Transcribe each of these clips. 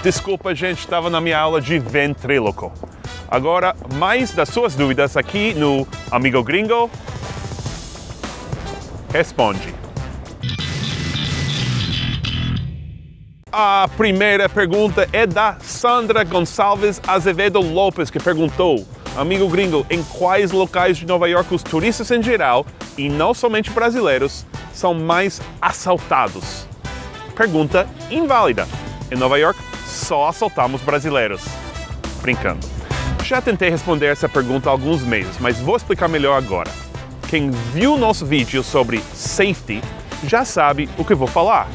Desculpa, gente, estava na minha aula de ventríloco. Agora, mais das suas dúvidas aqui no Amigo Gringo Responde. A primeira pergunta é da Sandra Gonçalves Azevedo Lopes, que perguntou: Amigo Gringo, em quais locais de Nova York os turistas em geral, e não somente brasileiros, são mais assaltados? Pergunta inválida. Em Nova York, só assaltamos brasileiros. Brincando. Já tentei responder essa pergunta há alguns meses, mas vou explicar melhor agora. Quem viu nosso vídeo sobre safety já sabe o que vou falar.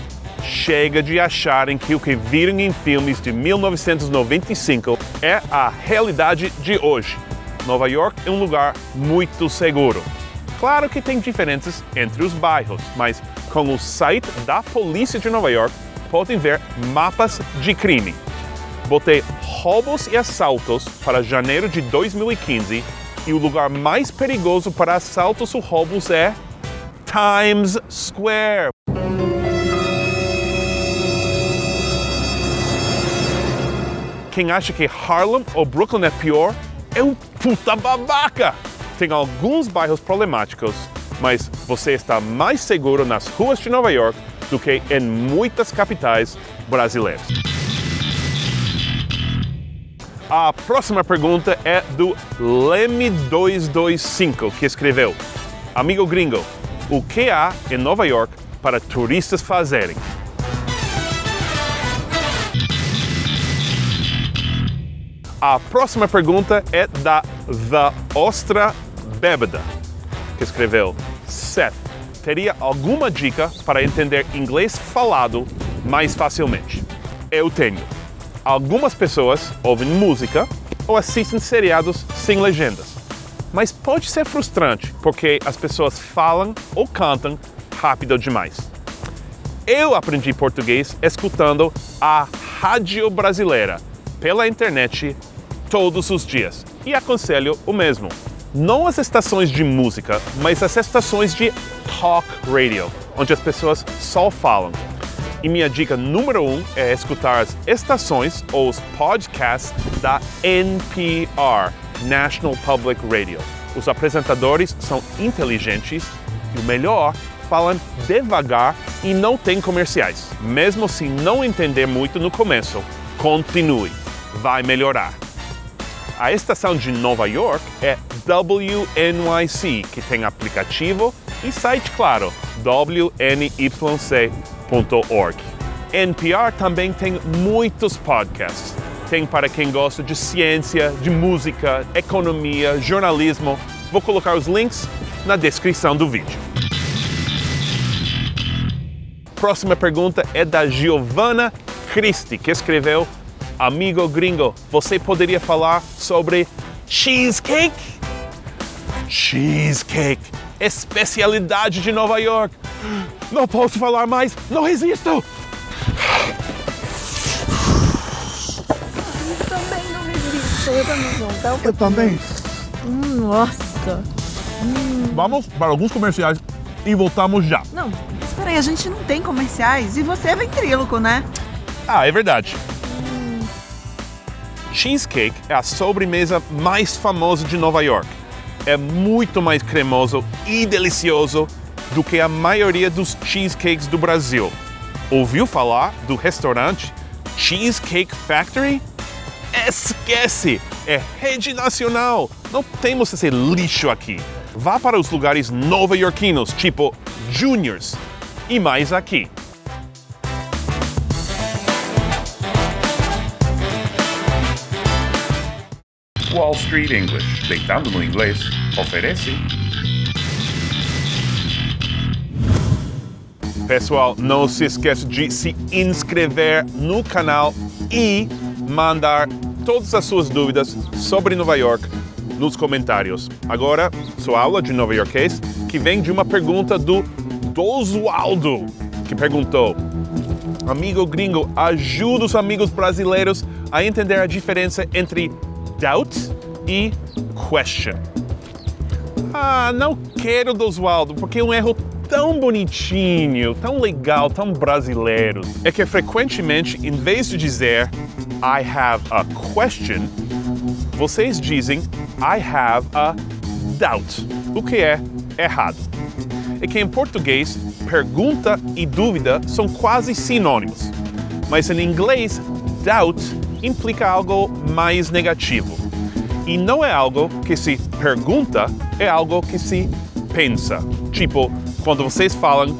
Chega de acharem que o que viram em filmes de 1995 é a realidade de hoje. Nova York é um lugar muito seguro. Claro que tem diferenças entre os bairros, mas com o site da Polícia de Nova York podem ver mapas de crime. Botei roubos e assaltos para janeiro de 2015 e o lugar mais perigoso para assaltos ou roubos é Times Square. Quem acha que Harlem ou Brooklyn é pior é um puta babaca. Tem alguns bairros problemáticos, mas você está mais seguro nas ruas de Nova York do que em muitas capitais brasileiras. A próxima pergunta é do Leme225, que escreveu: Amigo Gringo, o que há em Nova York para turistas fazerem? A próxima pergunta é da The Ostra Bébeda, que escreveu: Seth, teria alguma dica para entender inglês falado mais facilmente? Eu tenho. Algumas pessoas ouvem música ou assistem seriados sem legendas, mas pode ser frustrante porque as pessoas falam ou cantam rápido demais. Eu aprendi português escutando a rádio brasileira pela internet todos os dias e aconselho o mesmo. Não as estações de música, mas as estações de talk radio, onde as pessoas só falam. E minha dica número 1 é escutar as estações ou os podcasts da NPR, National Public Radio. Os apresentadores são inteligentes e o melhor, falam devagar e não tem comerciais. Mesmo se não entender muito no começo, continue, vai melhorar. A estação de Nova York é WNYC, que tem aplicativo e site, claro, wnyc.org. NPR também tem muitos podcasts. Tem para quem gosta de ciência, de música, economia, jornalismo. Vou colocar os links na descrição do vídeo. Próxima pergunta é da Giovanna Christi, que escreveu: Amigo Gringo, você poderia falar sobre cheesecake? Cheesecake, especialidade de Nova York. Não posso falar mais, não resisto! Eu também não resisto, eu também não. Tá? Eu também. Nossa. Vamos para alguns comerciais e voltamos já. Não, espera aí, a gente não tem comerciais e você é ventríloco, né? Ah, é verdade. Cheesecake é a sobremesa mais famosa de Nova York. É muito mais cremoso e delicioso do que a maioria dos cheesecakes do Brasil. Ouviu falar do restaurante Cheesecake Factory? Esquece! É rede nacional! Não temos esse lixo aqui. Vá para os lugares nova-iorquinos, tipo Junior's, e mais aqui. Wall Street English, deitado no inglês, oferece. Pessoal, não se esqueça de se inscrever no canal e mandar todas as suas dúvidas sobre Nova York nos comentários. Agora, sua aula de novaiorquês, que vem de uma pergunta do Oswaldo, que perguntou: Amigo Gringo, ajuda os amigos brasileiros a entender a diferença entre doubt e question. Não quero do Oswaldo, porque é um erro tão bonitinho, tão legal, tão brasileiro, é que frequentemente, em vez de dizer I have a question, vocês dizem I have a doubt, o que é errado. É que em português, pergunta e dúvida são quase sinônimos, mas em inglês, doubt implica algo mais negativo. E não é algo que se pergunta, é algo que se pensa. Tipo, quando vocês falam,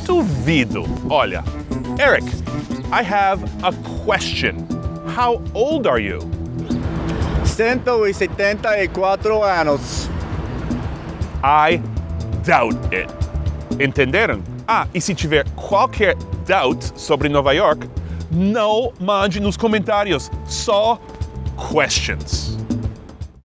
duvido. Olha, Eric, I have a question. How old are you? 174 anos. I doubt it. Entenderam? E se tiver qualquer doubt sobre Nova York, não mande nos comentários, só questions.